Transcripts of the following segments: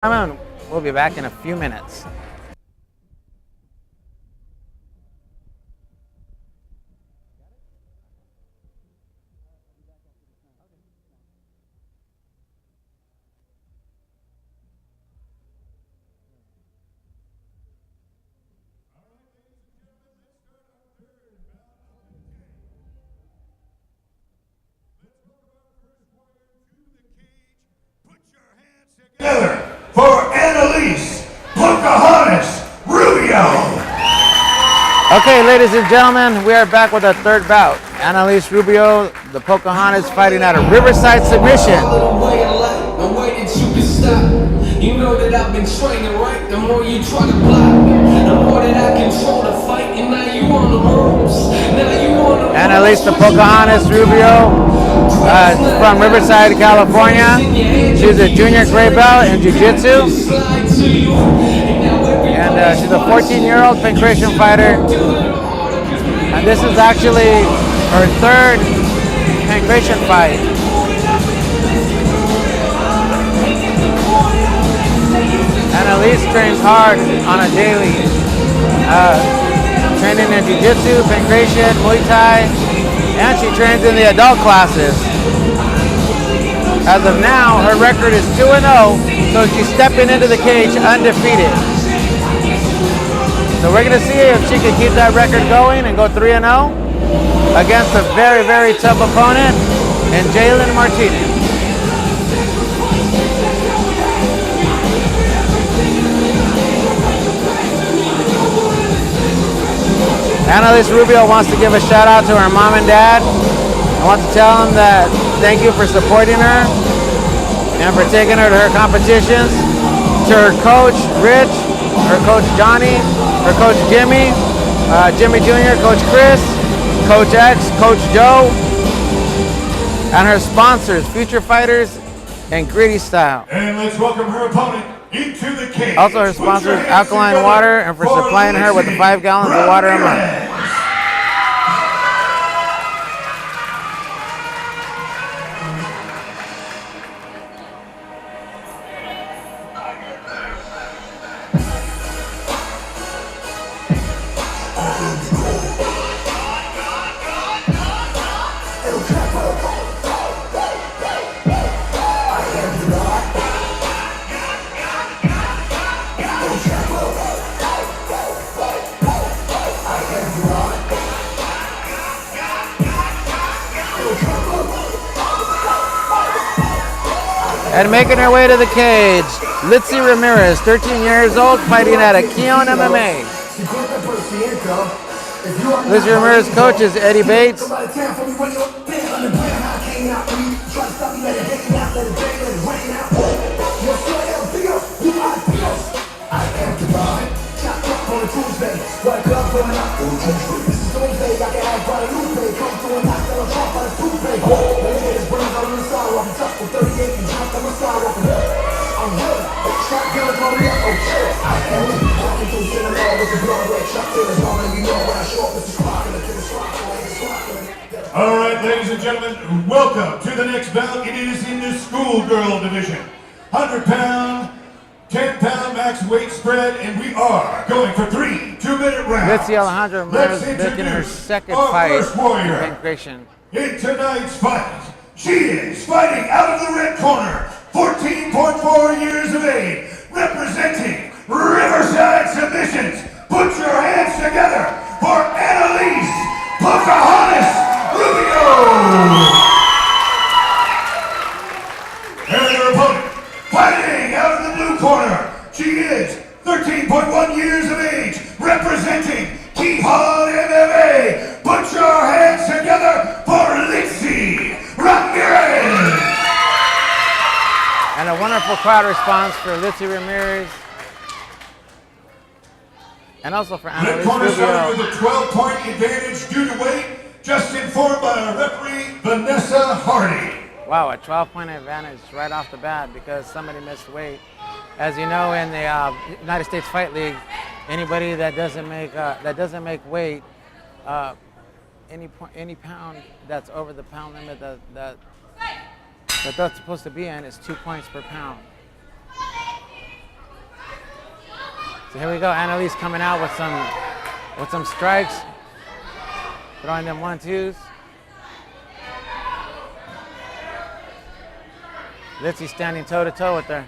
We'll be back in a few minutes. Together for Analyse, Rubio. Okay, ladies and gentlemen, we are back with our third bout. Analyse Rubio, the Pocahontas, fighting out of Riverside submission. You know that I've been training, right? The more you try to block me, the more that I control the fight, and now you on the ropes. Now you on the Analyse the Pocahontas Rubio, from Riverside, California. She's a junior gray belt in Jiu-Jitsu. And she's a 14-year-old pankration fighter. And this is actually her third pankration fight. Analyse trains hard on a daily, training in Jiu-Jitsu, pankration, Muay Thai, and she trains in the adult classes. As of now, her record is 2-0, so she's stepping into the cage undefeated. So we're going to see if she can keep that record going and go 3-0 against a very, very tough opponent in Jalen Martinez. Analyse Rubio wants to give a shout out to her mom and dad. I want to tell them that thank you for supporting her and for taking her to her competitions. To her coach, Rich, her coach, Johnny, her coach, Jimmy, Jimmy Jr., Coach Chris, Coach X, Coach Joe, and her sponsors, Future Fighters and Gritty Style. And let's welcome her opponent into the cage. Also her sponsors, Alkaline Water, and for supplying her with the 5 gallons of water a month. And making her way to the cage, Litzy Ramirez, 13 years old, fighting at a Keon MMA. Litzy Ramirez coach is Eddie Bates. All right, ladies and gentlemen, welcome to the next bout. It is in the schoolgirl division. 100-pound, 10-pound max weight spread, and we are going for 3 2-minute rounds. Litzy Alejandra Ramirez making her second fight in pankration. In tonight's fight, she is fighting out of the red corner, 14.4 years of age, representing Riverside Submissions. Put your hands together for Analyse Pocahontas Rubio. And her opponent, fighting out of the blue corner, she is 13.1 years of age, representing Keon MMA. Put your hands together for Litzy Ramirez. And a wonderful crowd response for Litzy Ramirez. And also for Analyse Red corner started Rubio. with a 12-point advantage due to weight, just informed by our referee, Vanessa Hardy. Wow, a 12-point advantage right off the bat because somebody missed weight. As you know, in the United States Fight League, anybody that doesn't make weight, any pound that's over the pound limit that's supposed to be in is 2 points per pound. So here we go. Analyse coming out with some strikes, throwing them 1-2s. Litzy standing toe to toe with her.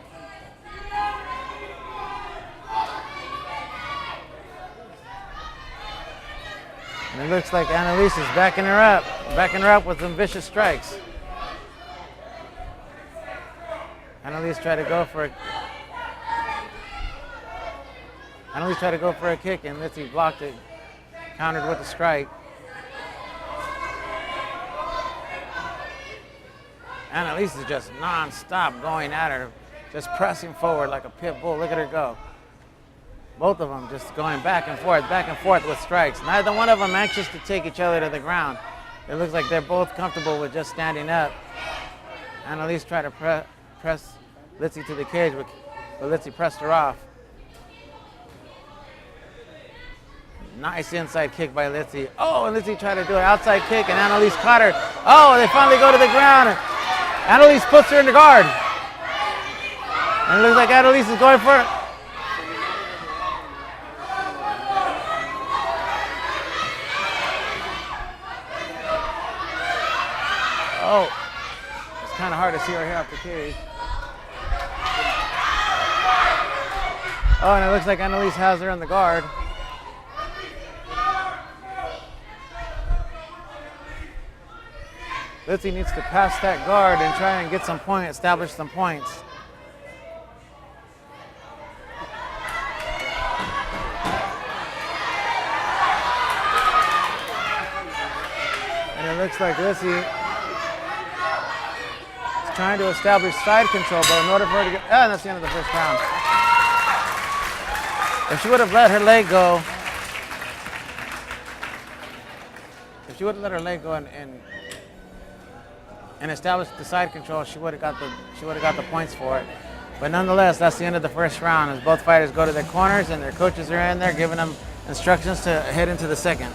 And it looks like Analyse is backing her up with some vicious strikes. Analyse tried to go for a kick, and Litzy blocked it, countered with a strike. Analyse is just non-stop going at her, just pressing forward like a pit bull. Look at her go. Both of them just going back and forth with strikes. Neither one of them anxious to take each other to the ground. It looks like they're both comfortable with just standing up. Analyse tried to press Litzy to the cage, but Litzy pressed her off. Nice inside kick by Litzy. Oh, and Litzy tried to do an outside kick, and Analyse caught her. Oh, they finally go to the ground. Analyse puts her in the guard. And it looks like Analyse is going for it. Oh, it's kind of hard to see her here off the cage. Oh, and it looks like Analyse has her in the guard. Litzy needs to pass that guard and try and get some point, establish some points. And it looks like Litzy is trying to establish side control, but in order for her to get, and that's the end of the first round. If she would have let her leg go, and established the side control, she would have got the points for it. But nonetheless, that's the end of the first round, as both fighters go to their corners and their coaches are in there giving them instructions to head into the second.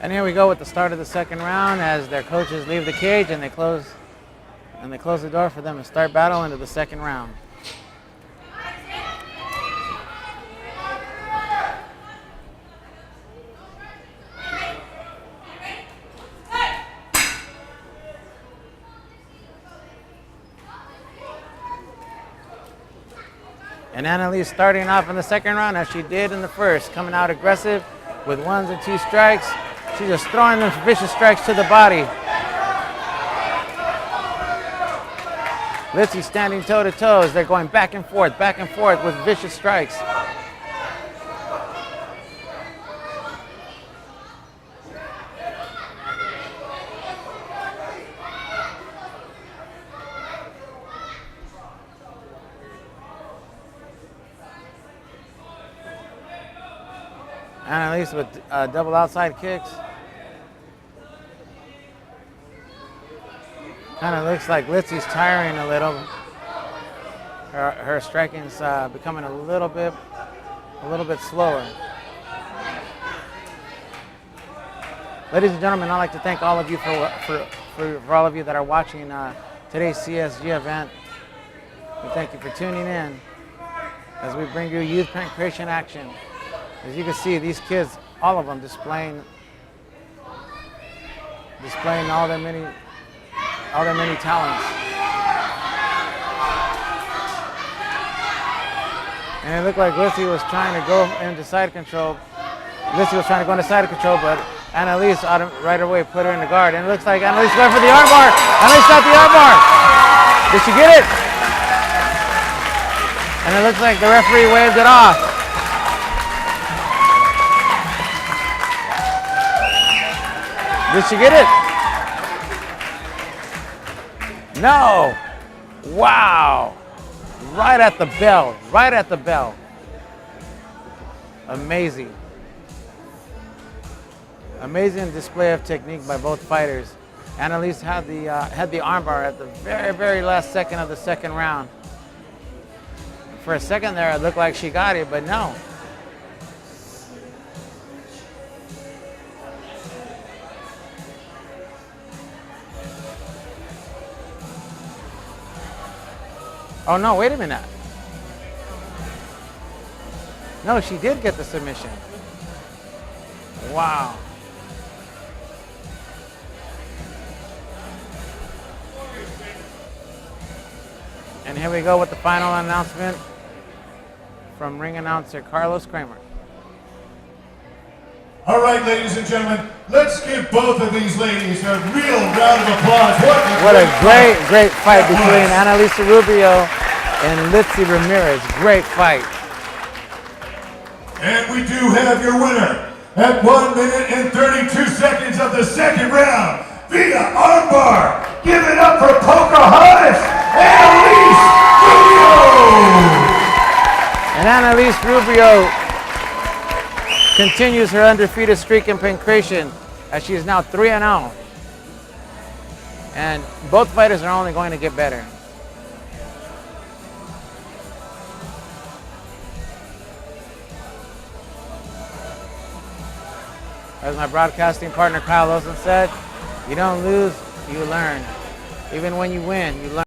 And here we go with the start of the second round as their coaches leave the cage and they close the door for them to start battle into the second round. And Analyse starting off in the second round as she did in the first, coming out aggressive with 1s and 2 strikes. She's just throwing them vicious strikes to the body. Litzy standing toe to toe as they're going back and forth with vicious strikes. Analyse with double outside kicks. Kind of looks like Litzy's tiring a little. Her striking's becoming a little bit slower. Ladies and gentlemen, I'd like to thank all of you for all of you that are watching today's CSG event. We thank you for tuning in as we bring you youth pankration action. As you can see, these kids, all of them displaying all their many talents. And it looked like Litzy was trying to go into side control. Litzy was trying to go into side control, but Analyse right away put her in the guard. And it looks like Analyse going for the armbar. Analyse got the armbar. Did she get it? And it looks like the referee waved it off. Did she get it? No. Wow. Right at the bell. Right at the bell. Amazing. Amazing display of technique by both fighters. Analyse had the armbar at the very, very last second of the second round. For a second there, it looked like she got it, but no. Oh no, wait a minute. No, she did get the submission. Wow. And here we go with the final announcement from ring announcer Carlos Kramer. All right, ladies and gentlemen, let's give both of these ladies a real round of applause. What a great fight between Analyse Rubio and Litzy Ramirez. Great fight. And we do have your winner at 1 minute and 32 seconds of the second round via armbar. Give it up for Pocahontas, Analyse Rubio. And Analyse Rubio continues her undefeated streak in pankration as she is now 3-0. And both fighters are only going to get better. As my broadcasting partner Kyle Olsen said, you don't lose, you learn. Even when you win, you learn.